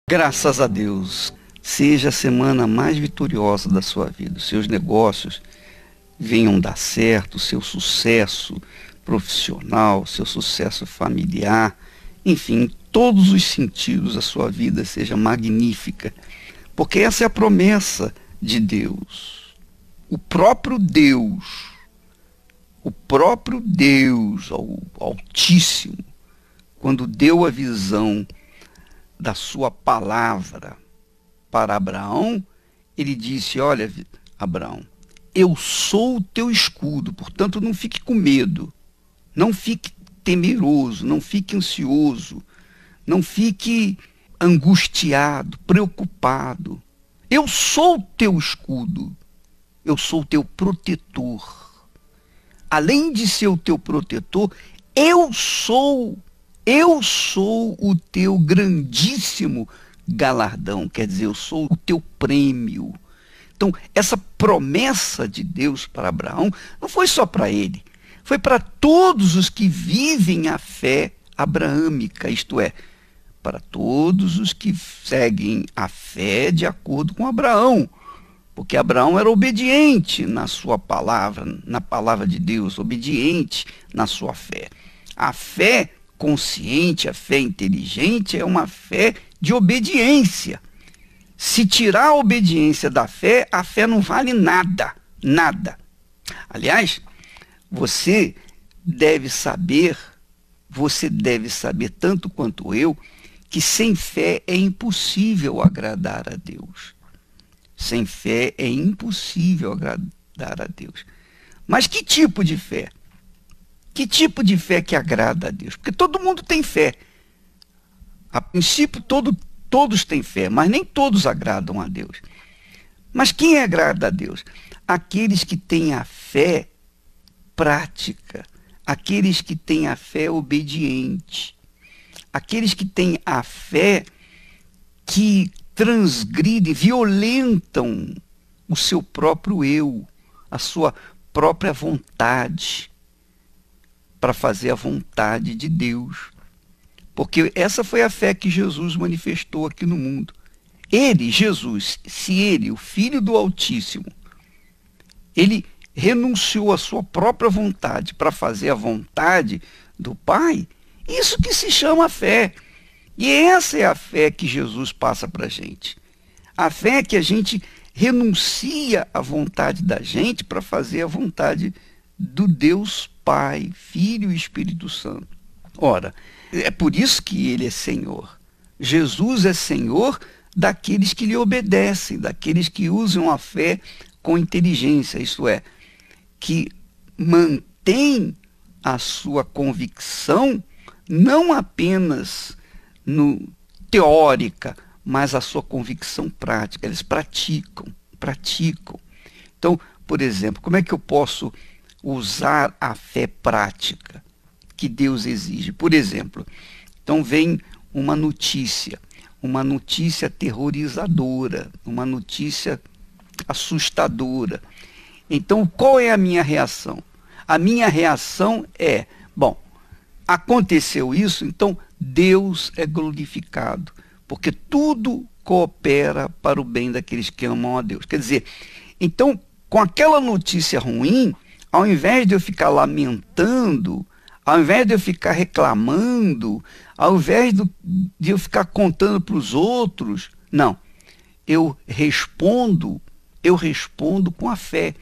Graças a Deus, seja a semana mais vitoriosa da sua vida. Seus negócios venham dar certo, seu sucesso profissional, seu sucesso familiar, enfim, em todos os sentidos a sua vida seja magnífica, porque essa é a promessa de Deus. O próprio Deus, o Altíssimo, quando deu a visão da sua palavra para Abraão, ele disse: olha, Abraão, eu sou o teu escudo, portanto não fique com medo, não fique temeroso, não fique ansioso, não fique angustiado, preocupado. Eu sou o teu escudo, eu sou o teu protetor. Além de ser o teu protetor, eu sou o teu grandíssimo galardão, quer dizer, eu sou o teu prêmio. Então, essa promessa de Deus para Abraão não foi só para ele, foi para todos os que vivem a fé abraâmica, isto é, para todos os que seguem a fé de acordo com Abraão, porque Abraão era obediente na sua palavra, na palavra de Deus, obediente na sua fé. A fé consciente, a fé inteligente é uma fé de obediência. Se tirar a obediência da fé, a fé não vale nada, nada. Aliás, você deve saber tanto quanto eu, que sem fé é impossível agradar a Deus. Sem fé é impossível agradar a Deus. Mas que tipo de fé? Que tipo de fé que agrada a Deus? Porque todo mundo tem fé. A princípio, todos têm fé, mas nem todos agradam a Deus. Mas quem agrada a Deus? Aqueles que têm a fé prática, aqueles que têm a fé obediente, aqueles que têm a fé que transgridem, violentam o seu próprio eu, a sua própria vontade, para fazer a vontade de Deus. Porque essa foi a fé que Jesus manifestou aqui no mundo. Ele, Jesus, se ele, o Filho do Altíssimo, ele renunciou à sua própria vontade para fazer a vontade do Pai, isso que se chama fé. E essa é a fé que Jesus passa para a gente. A fé é que a gente renuncia à vontade da gente para fazer a vontade do Deus Pai, Filho e Espírito Santo. Ora, é por isso que ele é Senhor. Jesus é Senhor daqueles que lhe obedecem, daqueles que usam a fé com inteligência, isto é, que mantém a sua convicção não apenas no teórica, mas a sua convicção prática. Eles praticam. Então, por exemplo, como é que eu posso usar a fé prática que Deus exige? Por exemplo, então vem uma notícia aterrorizadora, uma notícia assustadora. Então, qual é a minha reação? A minha reação é, bom, aconteceu isso, então Deus é glorificado, porque tudo coopera para o bem daqueles que amam a Deus. Quer dizer, então, com aquela notícia ruim, ao invés de eu ficar lamentando, ao invés de eu ficar reclamando, ao invés de eu ficar contando para os outros, não, eu respondo com a fé.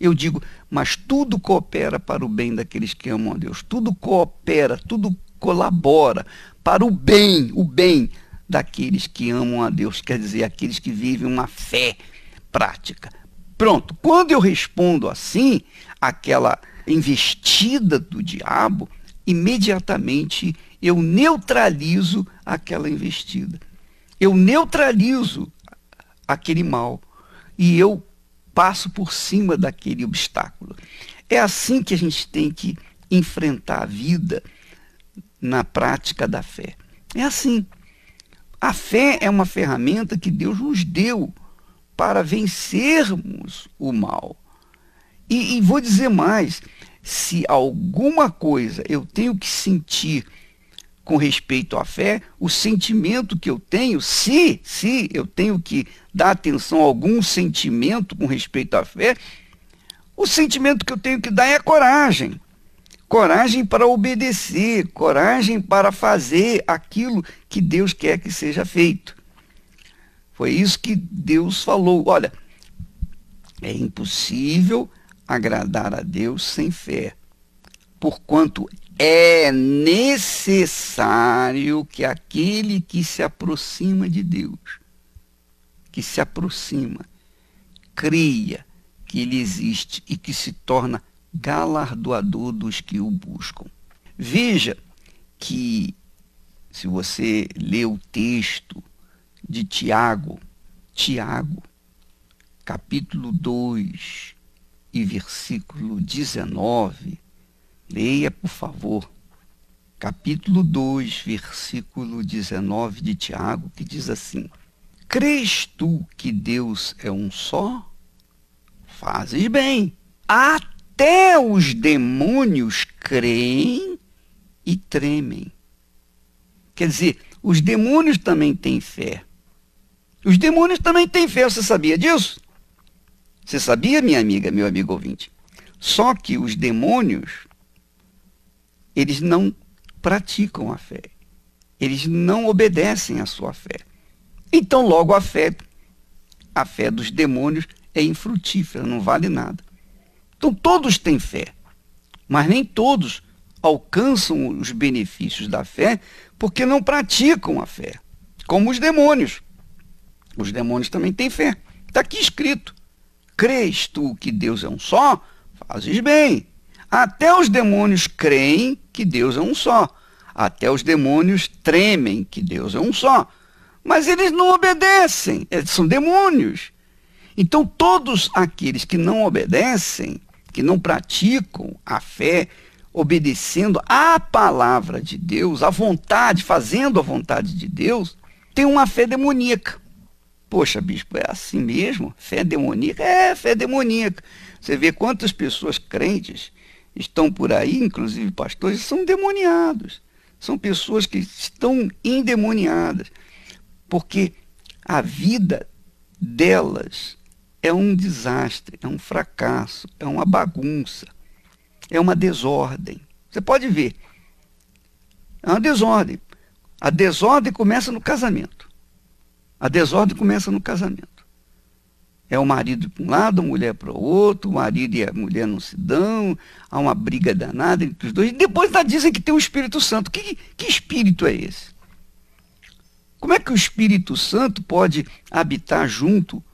Eu digo, mas tudo coopera para o bem daqueles que amam a Deus. Tudo coopera, tudo colabora para o bem daqueles que amam a Deus. Quer dizer, aqueles que vivem uma fé prática. Pronto, quando eu respondo assim, aquela investida do diabo, imediatamente eu neutralizo aquela investida. Eu neutralizo aquele mal e eu passo por cima daquele obstáculo. É assim que a gente tem que enfrentar a vida na prática da fé. É assim. A fé é uma ferramenta que Deus nos deu para vencermos o mal. E vou dizer mais, se alguma coisa eu tenho que sentir com respeito à fé, o sentimento que eu tenho, se eu tenho que dar atenção a algum sentimento com respeito à fé, o sentimento que eu tenho que dar é coragem. Coragem para obedecer, coragem para fazer aquilo que Deus quer que seja feito. Foi isso que Deus falou. Olha, é impossível agradar a Deus sem fé, porquanto é necessário que aquele que se aproxima de Deus, creia que Ele existe e que se torna galardoador dos que o buscam. Veja que, se você ler o texto de Tiago, capítulo 2 e versículo 19, leia, por favor, capítulo 2, versículo 19 de Tiago, que diz assim: crês tu que Deus é um só? Fazes bem. Até os demônios creem e tremem. Quer dizer, os demônios também têm fé. Os demônios também têm fé. Você sabia disso? Você sabia, minha amiga, meu amigo ouvinte? Só que os demônios, eles não praticam a fé. Eles não obedecem à sua fé. Então, logo, a fé dos demônios é infrutífera, não vale nada. Então, todos têm fé, mas nem todos alcançam os benefícios da fé porque não praticam a fé, como os demônios. Os demônios também têm fé. Está aqui escrito: crês tu que Deus é um só? Fazes bem. Até os demônios creem que Deus é um só. Até os demônios tremem que Deus é um só. Mas eles não obedecem, eles são demônios. Então, todos aqueles que não obedecem, que não praticam a fé, obedecendo à palavra de Deus, à vontade, fazendo a vontade de Deus, têm uma fé demoníaca. Poxa, bispo, é assim mesmo? Fé demoníaca? É, fé demoníaca. Você vê quantas pessoas crentes estão por aí, inclusive pastores, são demoniados. São pessoas que estão endemoniadas, porque a vida delas é um desastre, é um fracasso, é uma bagunça, é uma desordem. Você pode ver, é uma desordem. A desordem começa no casamento. A desordem começa no casamento. É o marido para um lado, a mulher para o outro, o marido e a mulher não se dão, há uma briga danada entre os dois. E depois dizem que tem o Espírito Santo. Que espírito é esse? Como é que o Espírito Santo pode habitar junto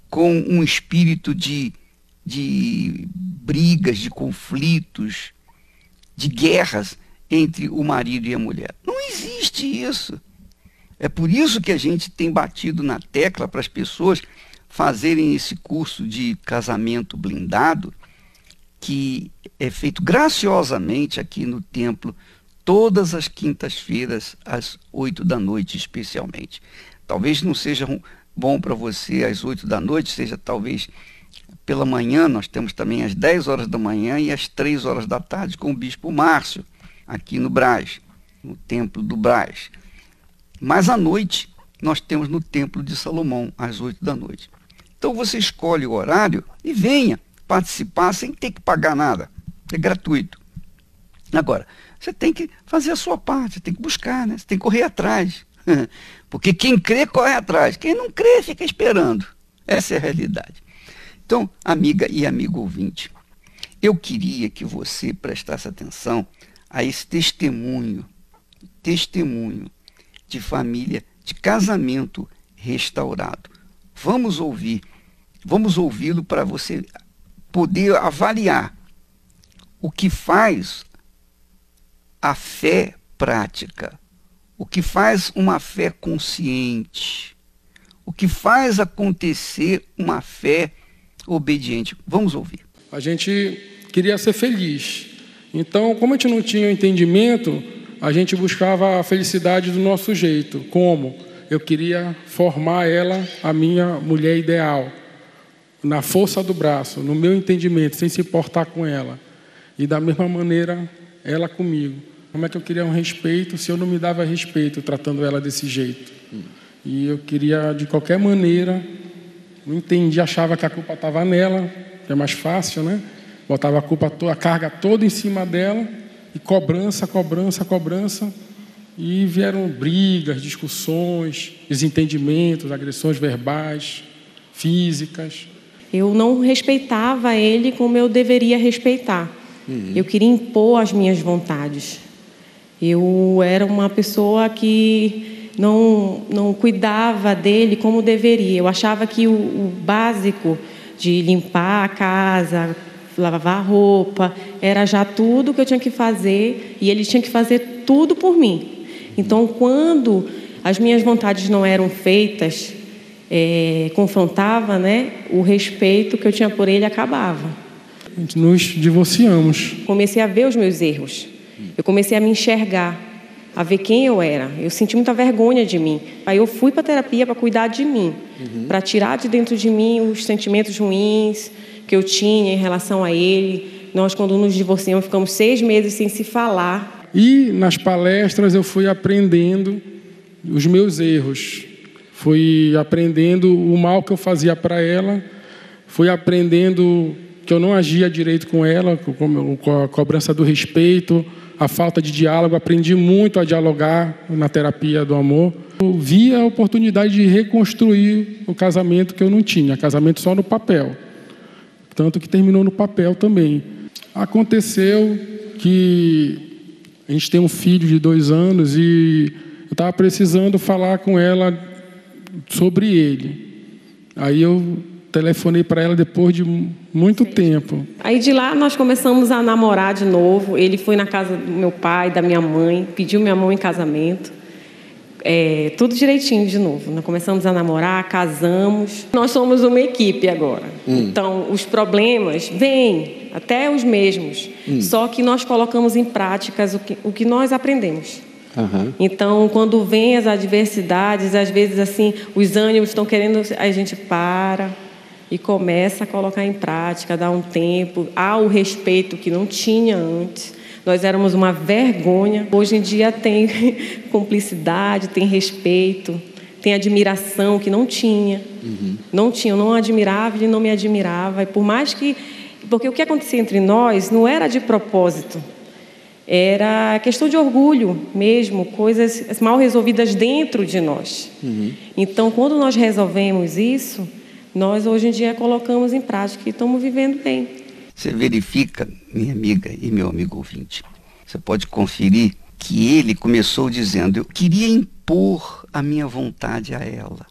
com um espírito de brigas, de conflitos, de guerras entre o marido e a mulher? Não existe isso. É por isso que a gente tem batido na tecla para as pessoas fazerem esse curso de casamento blindado, que é feito graciosamente aqui no templo, todas as quintas-feiras, às 8 da noite, especialmente. Talvez não seja bom para você às 8 da noite, seja talvez pela manhã. Nós temos também às 10 horas da manhã e às 3 horas da tarde com o Bispo Márcio, aqui no Brás, no Templo do Brás. Mas à noite, nós temos no Templo de Salomão, às 8 da noite. Então você escolhe o horário e venha participar sem ter que pagar nada. É gratuito. Agora, você tem que fazer a sua parte, você tem que buscar, né? Você tem que correr atrás. Porque quem crê, corre atrás. Quem não crê, fica esperando. Essa é a realidade. Então, amiga e amigo ouvinte, eu queria que você prestasse atenção a esse testemunho de família, de casamento restaurado. Vamos ouvi-lo para você poder avaliar o que faz a fé prática, o que faz uma fé consciente, o que faz acontecer uma fé obediente. Vamos ouvir. A gente queria ser feliz. Então, como a gente não tinha entendimento, a gente buscava a felicidade do nosso jeito. Como? Eu queria formar ela, a minha mulher ideal, na força do braço, no meu entendimento, sem se importar com ela. E da mesma maneira, ela comigo. Como é que eu queria um respeito se eu não me dava respeito tratando ela desse jeito? E eu queria, de qualquer maneira, não entendi, achava que a culpa estava nela, que é mais fácil, né? Botava a carga toda em cima dela, e cobrança. E vieram brigas, discussões, desentendimentos, agressões verbais, físicas. Eu não respeitava ele como eu deveria respeitar. Eu queria impor as minhas vontades. Eu era uma pessoa que não cuidava dele como deveria. Eu achava que o básico de limpar a casa, lavar a roupa, era já tudo que eu tinha que fazer, e ele tinha que fazer tudo por mim. Então, quando as minhas vontades não eram feitas, confrontava, né, o respeito que eu tinha por ele acabava. Nos divorciamos. Comecei a ver os meus erros. Eu comecei a me enxergar, a ver quem eu era. Eu senti muita vergonha de mim. Aí eu fui para a terapia para cuidar de mim, para tirar de dentro de mim os sentimentos ruins que eu tinha em relação a ele. Nós, quando nos divorciamos, ficamos 6 meses sem se falar. E nas palestras eu fui aprendendo os meus erros. Fui aprendendo o mal que eu fazia para ela. Fui aprendendo que eu não agia direito com ela, com a cobrança do respeito, a falta de diálogo. Aprendi muito a dialogar na terapia do amor. Eu vi a oportunidade de reconstruir o casamento que eu não tinha, casamento só no papel. Tanto que terminou no papel também. Aconteceu que a gente tem um filho de 2 anos e eu estava precisando falar com ela sobre ele. Aí eu telefonei para ela depois de muito tempo. Aí de lá nós começamos a namorar de novo. Ele foi na casa do meu pai, da minha mãe, pediu minha mão em casamento. Tudo direitinho de novo. Nós começamos a namorar, casamos. Nós somos uma equipe agora. Então, os problemas vêm, até os mesmos. Só que nós colocamos em práticas o que nós aprendemos. Então, quando vem as adversidades, às vezes assim, os ânimos estão querendo, a gente para e começa a colocar em prática, dá um tempo. Há o respeito que não tinha antes. Nós éramos uma vergonha. Hoje em dia tem cumplicidade, tem respeito, tem admiração que não tinha. Não tinha, eu não admirava, ele não me admirava. E por mais que... Porque o que acontecia entre nós não era de propósito. Era questão de orgulho mesmo, coisas mal resolvidas dentro de nós. Então, quando nós resolvemos isso, nós hoje em dia colocamos em prática e estamos vivendo bem. Você verifica, minha amiga e meu amigo ouvinte, você pode conferir que ele começou dizendo: eu queria impor a minha vontade a ela.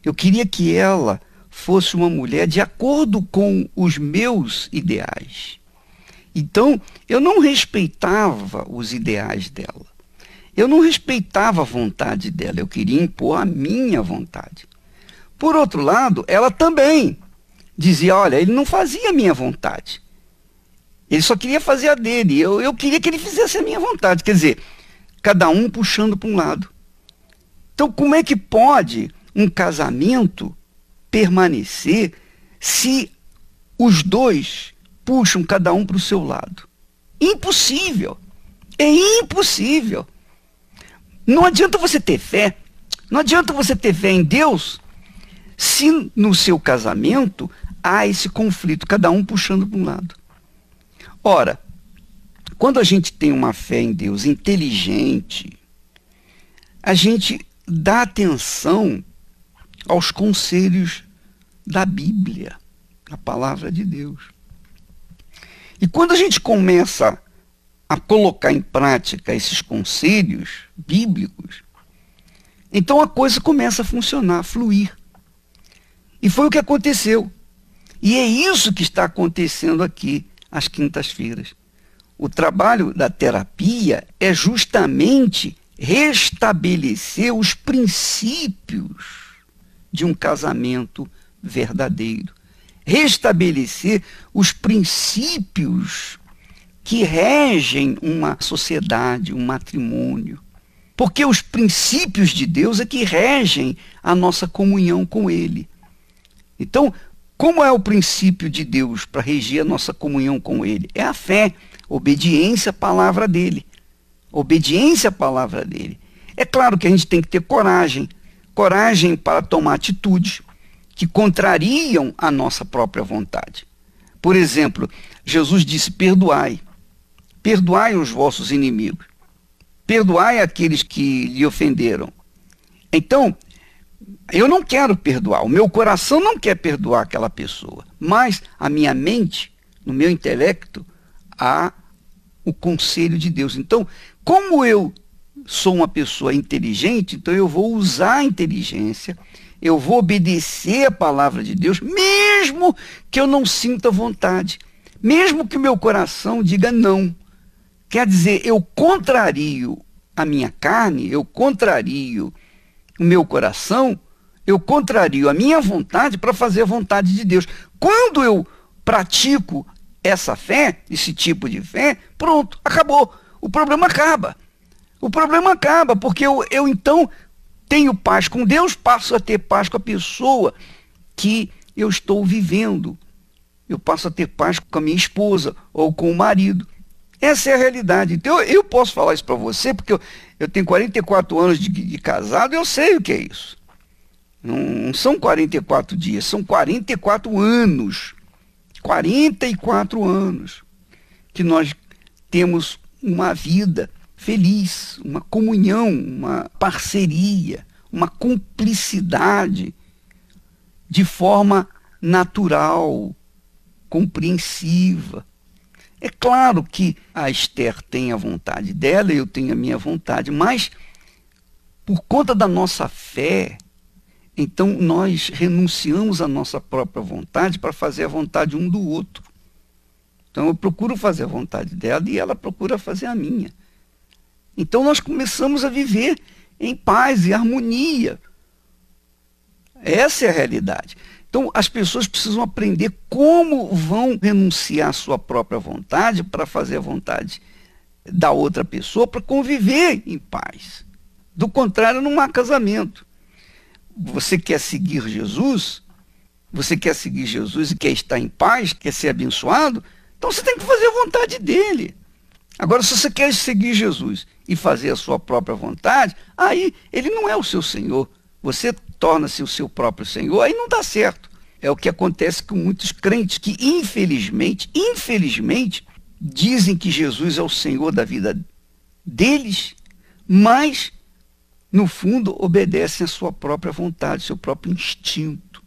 Eu queria que ela fosse uma mulher de acordo com os meus ideais. Então, eu não respeitava os ideais dela. Eu não respeitava a vontade dela. Eu queria impor a minha vontade. Por outro lado, ela também dizia: olha, ele não fazia a minha vontade. Ele só queria fazer a dele. Eu queria que ele fizesse a minha vontade. Quer dizer, cada um puxando para um lado. Então, como é que pode um casamento permanecer se os dois puxam cada um para o seu lado? Impossível. É impossível. Não adianta você ter fé. Não adianta você ter fé em Deus se no seu casamento há esse conflito, cada um puxando para um lado. Ora, quando a gente tem uma fé em Deus inteligente, a gente dá atenção aos conselhos da Bíblia, a palavra de Deus. E quando a gente começa a colocar em prática esses conselhos bíblicos, então a coisa começa a funcionar, a fluir. E foi o que aconteceu. E é isso que está acontecendo aqui às quintas-feiras. O trabalho da terapia é justamente restabelecer os princípios de um casamento verdadeiro. Restabelecer os princípios que regem uma sociedade, um matrimônio. Porque os princípios de Deus é que regem a nossa comunhão com Ele. Então, como é o princípio de Deus para regir a nossa comunhão com Ele? É a fé, obediência à palavra dele. obediência à palavra dele. É claro que a gente tem que ter coragem para tomar atitudes que contrariam a nossa própria vontade. Por exemplo, Jesus disse: perdoai os vossos inimigos, perdoai aqueles que lhe ofenderam. Então, eu não quero perdoar, o meu coração não quer perdoar aquela pessoa, mas a minha mente, no meu intelecto, há o conselho de Deus. Então, como eu sou uma pessoa inteligente, então eu vou usar a inteligência, eu vou obedecer a palavra de Deus, mesmo que eu não sinta vontade, mesmo que o meu coração diga não. Quer dizer, eu contrario a minha carne, eu contrario o meu coração, eu contrario a minha vontade para fazer a vontade de Deus. Quando eu pratico essa fé, esse tipo de fé, pronto, acabou. O problema acaba. O problema acaba, porque eu então tenho paz com Deus, passo a ter paz com a pessoa que eu estou vivendo. Eu passo a ter paz com a minha esposa ou com o marido. Essa é a realidade. Então eu posso falar isso para você, porque eu tenho 44 anos de casado e eu sei o que é isso. Não são 44 dias, são 44 anos. 44 anos que nós temos uma vida feliz, uma comunhão, uma parceria, uma cumplicidade de forma natural, compreensiva. É claro que a Esther tem a vontade dela, eu tenho a minha vontade, mas por conta da nossa fé, então nós renunciamos à nossa própria vontade para fazer a vontade um do outro. Então eu procuro fazer a vontade dela e ela procura fazer a minha. Então nós começamos a viver em paz e harmonia. Essa é a realidade. Então as pessoas precisam aprender como vão renunciar à sua própria vontade para fazer a vontade da outra pessoa, para conviver em paz. Do contrário, não há casamento. Você quer seguir Jesus? Você quer seguir Jesus e quer estar em paz, quer ser abençoado? Então você tem que fazer a vontade dele. Agora, se você quer seguir Jesus e fazer a sua própria vontade, aí ele não é o seu Senhor. Você torna-se o seu próprio Senhor, aí não dá certo. É o que acontece com muitos crentes que, infelizmente, dizem que Jesus é o Senhor da vida deles, mas, no fundo, obedecem à sua própria vontade, seu próprio instinto.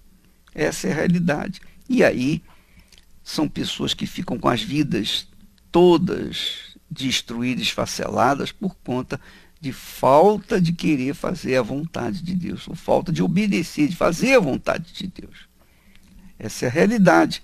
Essa é a realidade. E aí, são pessoas que ficam com as vidas todas destruídas, esfaceladas, por conta de falta de querer fazer a vontade de Deus, ou falta de obedecer, de fazer a vontade de Deus. Essa é a realidade.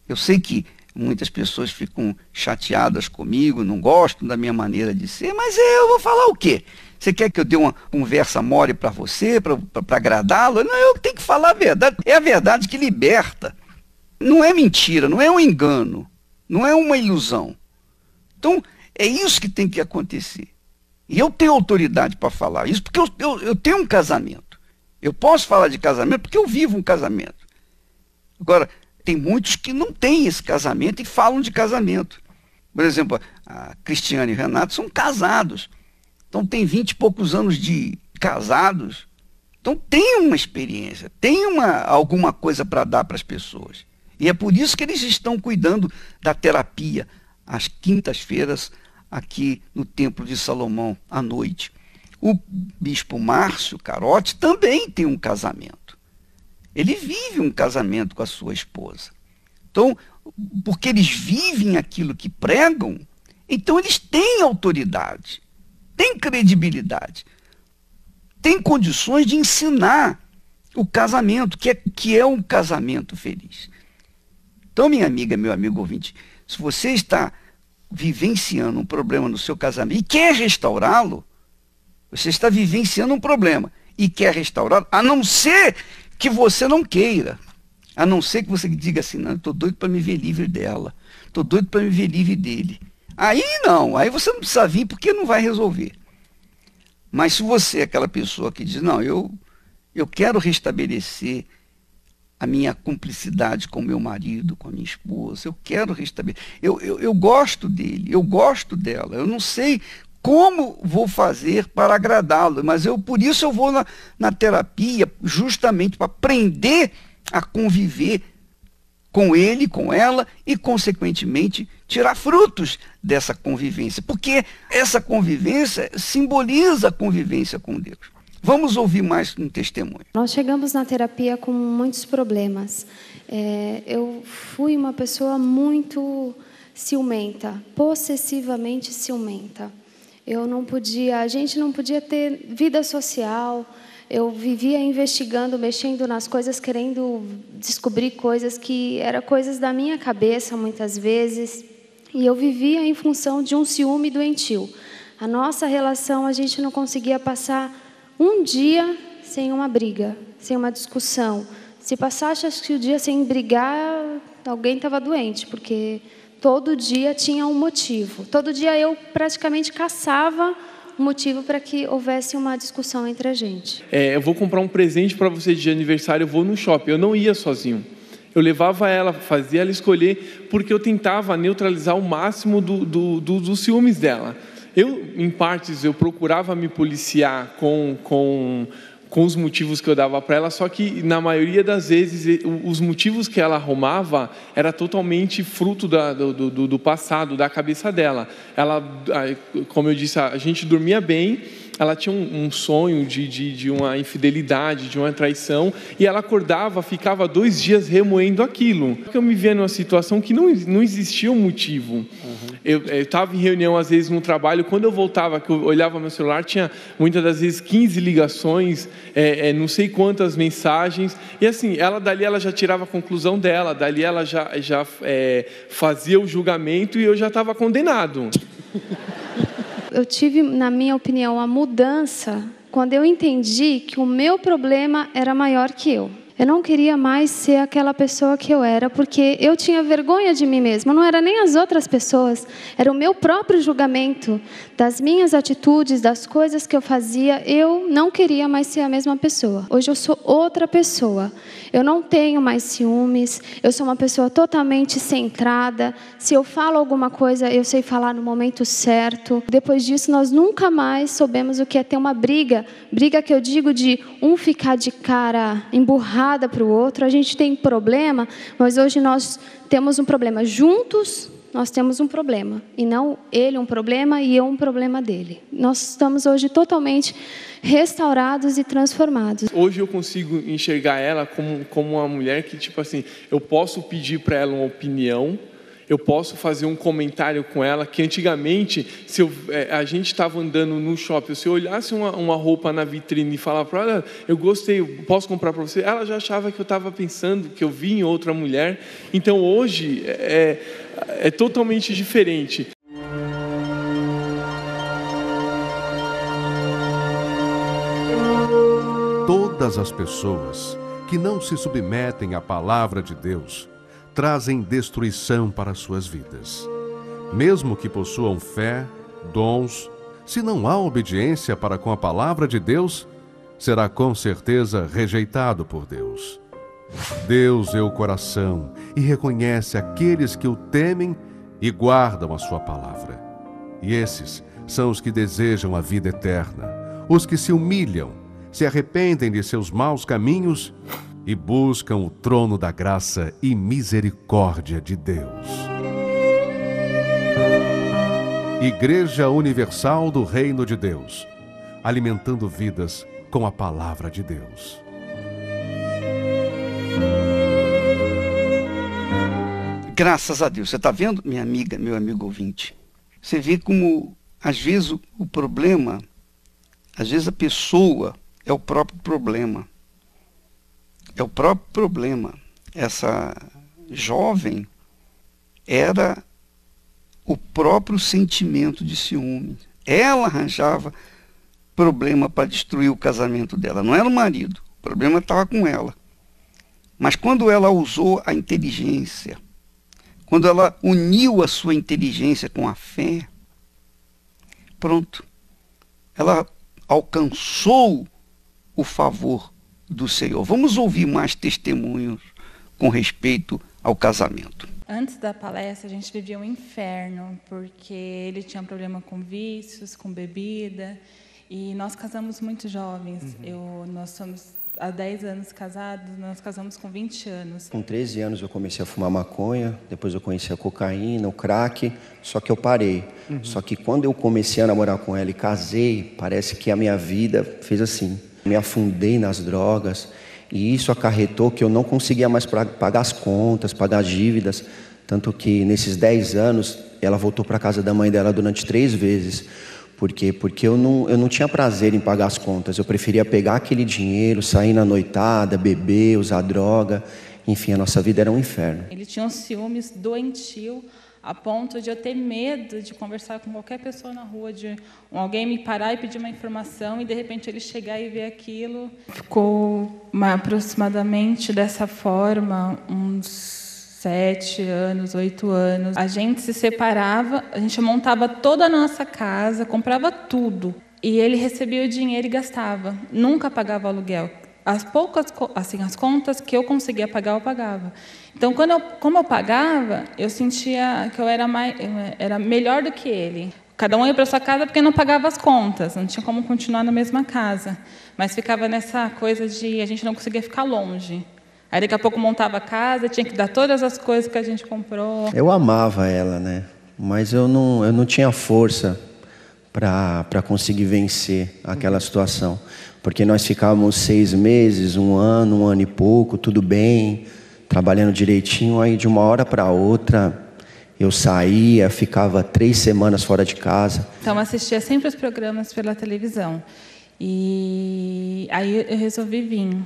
Eu sei que muitas pessoas ficam chateadas comigo, não gostam da minha maneira de ser, mas eu vou falar o quê? Você quer que eu dê uma conversa mole para você, para agradá-lo? Não, eu tenho que falar a verdade. É a verdade que liberta. Não é mentira, não é um engano, não é uma ilusão. Então, é isso que tem que acontecer. E eu tenho autoridade para falar isso, porque eu tenho um casamento. Eu posso falar de casamento porque eu vivo um casamento. Agora, tem muitos que não têm esse casamento e falam de casamento. Por exemplo, a Cristiane e o Renato são casados. Então, tem 20 e poucos anos de casados. Então, tem uma experiência, tem alguma coisa para dar para as pessoas. E é por isso que eles estão cuidando da terapia às quintas-feiras, aqui no Templo de Salomão, à noite. O bispo Márcio Carotti também tem um casamento. Ele vive um casamento com a sua esposa. Então, porque eles vivem aquilo que pregam, então eles têm autoridade, têm credibilidade, têm condições de ensinar o casamento, que é um casamento feliz. Então, minha amiga, meu amigo ouvinte, se você está vivenciando um problema no seu casamento e quer restaurá-lo, você está vivenciando um problema e quer restaurá-lo, a não ser que você não queira, a não ser que você diga assim, não, eu estou doido para me ver livre dela, estou doido para me ver livre dele. Aí não, aí você não precisa vir porque não vai resolver. Mas se você é aquela pessoa que diz, não, eu quero restabelecer a minha cumplicidade com meu marido, com a minha esposa, eu quero restabelecer, eu gosto dele, eu gosto dela, eu não sei como vou fazer para agradá-lo? Mas por isso eu vou na terapia, justamente para aprender a conviver com ele, com ela e, consequentemente, tirar frutos dessa convivência. Porque essa convivência simboliza a convivência com Deus. Vamos ouvir mais um testemunho. Nós chegamos na terapia com muitos problemas. Eu fui uma pessoa muito ciumenta, possessivamente ciumenta. A gente não podia ter vida social. Eu vivia investigando, mexendo nas coisas, querendo descobrir coisas que eram coisas da minha cabeça, muitas vezes. E eu vivia em função de um ciúme doentio. A nossa relação, a gente não conseguia passar um dia sem uma briga, sem uma discussão. Se passasse, acho que o dia sem brigar, alguém estava doente, porque todo dia tinha um motivo. Todo dia eu praticamente caçava um motivo para que houvesse uma discussão entre a gente. Eu vou comprar um presente para você de aniversário, eu vou no shopping. Eu não ia sozinho. Eu levava ela, fazia ela escolher, porque eu tentava neutralizar o máximo dos ciúmes dela. Em partes, eu procurava me policiar com os motivos que eu dava para ela, só que, na maioria das vezes, os motivos que ela arrumava era totalmente fruto do passado, da cabeça dela. Ela, como eu disse, a gente dormia bem, ela tinha um sonho de uma infidelidade, de uma traição, e ela acordava, ficava 2 dias remoendo aquilo. Eu me via numa situação que não existia um motivo. Eu estava em reunião, às vezes, no trabalho, quando eu voltava, que eu olhava meu celular, tinha muitas das vezes 15 ligações, não sei quantas mensagens, e assim, dali ela já tirava a conclusão dela, dali ela já fazia o julgamento e eu já estava condenado. Eu tive, na minha opinião, a mudança quando eu entendi que o meu problema era maior que eu. Eu não queria mais ser aquela pessoa que eu era, porque eu tinha vergonha de mim mesma. Não era nem as outras pessoas, era o meu próprio julgamento das minhas atitudes, das coisas que eu fazia. Eu não queria mais ser a mesma pessoa. Hoje eu sou outra pessoa. Eu não tenho mais ciúmes, eu sou uma pessoa totalmente centrada. Se eu falo alguma coisa, eu sei falar no momento certo. Depois disso, nós nunca mais soubemos o que é ter uma briga. Briga que eu digo de um ficar de cara emburrada para o outro. A gente tem problema, mas hoje nós temos um problema juntos. Nós temos um problema, e não ele um problema e eu um problema dele. Nós estamos hoje totalmente restaurados e transformados. Hoje eu consigo enxergar ela como uma mulher que, tipo assim, eu posso pedir para ela uma opinião, eu posso fazer um comentário com ela, que antigamente, a gente estava andando no shopping, se eu olhasse uma roupa na vitrine e falar para ela, eu gostei, eu posso comprar para você, ela já achava que eu estava pensando, que eu vi em outra mulher. Então hoje é totalmente diferente. Todas as pessoas que não se submetem à palavra de Deus trazem destruição para suas vidas. Mesmo que possuam fé, dons, se não há obediência para com a palavra de Deus, será com certeza rejeitado por Deus. Deus vê o coração e reconhece aqueles que o temem e guardam a sua palavra. E esses são os que desejam a vida eterna, os que se humilham, se arrependem de seus maus caminhos e buscam o trono da graça e misericórdia de Deus. Igreja Universal do Reino de Deus, alimentando vidas com a palavra de Deus. Graças a Deus. Você está vendo, minha amiga, meu amigo ouvinte? Você vê como, às vezes, o problema, às vezes a pessoa é o próprio problema. É o próprio problema. Essa jovem era o próprio sentimento de ciúme. Ela arranjava problema para destruir o casamento dela. Não era o marido. O problema estava com ela. Mas quando ela usou a inteligência, quando ela uniu a sua inteligência com a fé, pronto. Ela alcançou o favor do Senhor. Vamos ouvir mais testemunhos com respeito ao casamento. Antes da palestra, a gente vivia um inferno, porque ele tinha um problema com vícios, com bebida, e nós casamos muito jovens. Nós somos há 10 anos casados, nós casamos com 20 anos. Com 13 anos eu comecei a fumar maconha, depois eu conheci a cocaína, o crack, só que eu parei. Só que quando eu comecei a namorar com ela e casei, parece que a minha vida fez assim. Me afundei nas drogas e isso acarretou que eu não conseguia mais pagar as contas, pagar as dívidas. Tanto que nesses 10 anos ela voltou para a casa da mãe dela durante 3 vezes. Por quê? Porque eu não tinha prazer em pagar as contas. Eu preferia pegar aquele dinheiro, sair na noitada, beber, usar droga. Enfim, a nossa vida era um inferno. Ele tinha um ciúmes doentio, a ponto de eu ter medo de conversar com qualquer pessoa na rua, de alguém me parar e pedir uma informação, e de repente ele chegar e ver aquilo. Ficou aproximadamente dessa forma, uns 7 anos, 8 anos. A gente se separava, a gente montava toda a nossa casa, comprava tudo. E ele recebia o dinheiro e gastava. Nunca pagava aluguel. As poucas, assim, as contas que eu conseguia pagar, eu pagava. Então, como eu pagava, eu sentia que eu era melhor do que ele. Cada um ia para sua casa porque não pagava as contas, não tinha como continuar na mesma casa. Mas ficava nessa coisa de a gente não conseguia ficar longe. Aí daqui a pouco montava a casa, tinha que dar todas as coisas que a gente comprou. Eu amava ela, né? Mas eu não tinha força para conseguir vencer aquela situação. Porque nós ficávamos 6 meses, 1 ano e pouco, tudo bem, trabalhando direitinho. Aí de uma hora para outra eu saía, ficava 3 semanas fora de casa. Então eu assistia sempre os programas pela televisão. E aí eu resolvi vir.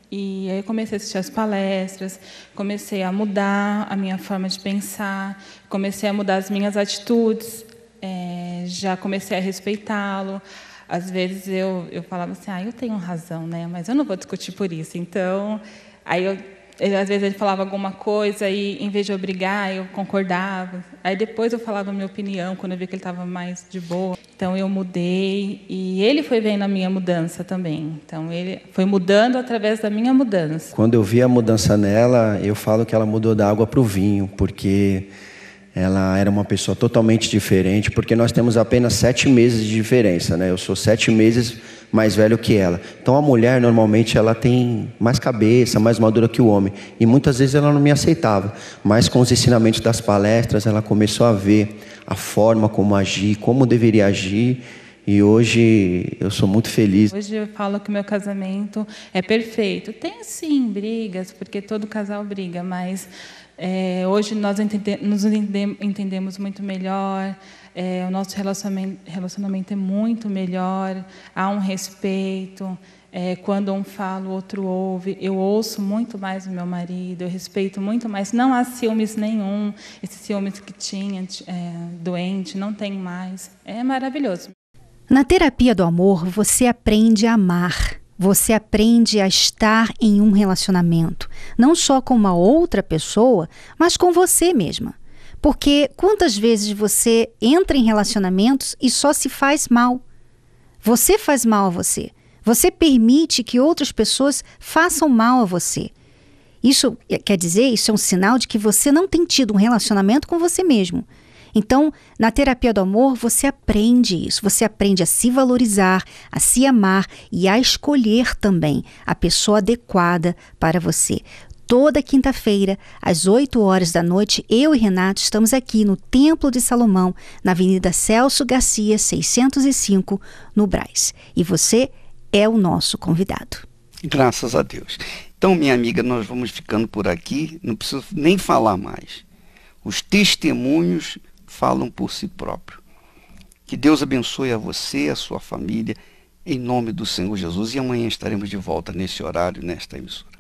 E aí eu comecei a assistir as palestras, comecei a mudar a minha forma de pensar, comecei a mudar as minhas atitudes, já comecei a respeitá-lo. Às vezes eu falava assim, eu tenho razão, né? Mas eu não vou discutir por isso. Então, às vezes ele falava alguma coisa e, em vez de eu brigar, eu concordava. Aí depois eu falava a minha opinião, quando eu vi que ele estava mais de boa. Então eu mudei e ele foi vendo a minha mudança também. Então ele foi mudando através da minha mudança. Quando eu vi a mudança nela, eu falo que ela mudou da água para o vinho, porque ela era uma pessoa totalmente diferente, porque nós temos apenas 7 meses de diferença, né? Eu sou 7 meses mais velho que ela. Então a mulher, normalmente, ela tem mais cabeça, mais madura que o homem. E muitas vezes ela não me aceitava. Mas com os ensinamentos das palestras, ela começou a ver a forma como agir, como deveria agir. E hoje eu sou muito feliz. Hoje eu falo que o meu casamento é perfeito. Tem, sim, brigas, porque todo casal briga, mas hoje nós nos entendemos muito melhor, o nosso relacionamento é muito melhor, há um respeito, quando um fala, o outro ouve, eu ouço muito mais o meu marido, eu respeito muito mais, não há ciúmes nenhum, esses ciúmes que tinha doente, não tem mais, é maravilhoso. Na terapia do amor, você aprende a amar. Você aprende a estar em um relacionamento, não só com uma outra pessoa, mas com você mesma. Porque quantas vezes você entra em relacionamentos e só se faz mal? Você faz mal a você. Você permite que outras pessoas façam mal a você. Isso quer dizer, isso é um sinal de que você não tem tido um relacionamento com você mesmo. Então, na terapia do amor, você aprende isso. Você aprende a se valorizar, a se amar e a escolher também a pessoa adequada para você. Toda quinta-feira, às 8 horas da noite, eu e Renato estamos aqui no Templo de Salomão, na Avenida Celso Garcia, 605, no Brás. E você é o nosso convidado. Graças a Deus. Então, minha amiga, nós vamos ficando por aqui. Não preciso nem falar mais. Os testemunhos falam por si próprio. Que Deus abençoe a você, a sua família, em nome do Senhor Jesus. E amanhã estaremos de volta nesse horário, nesta emissora.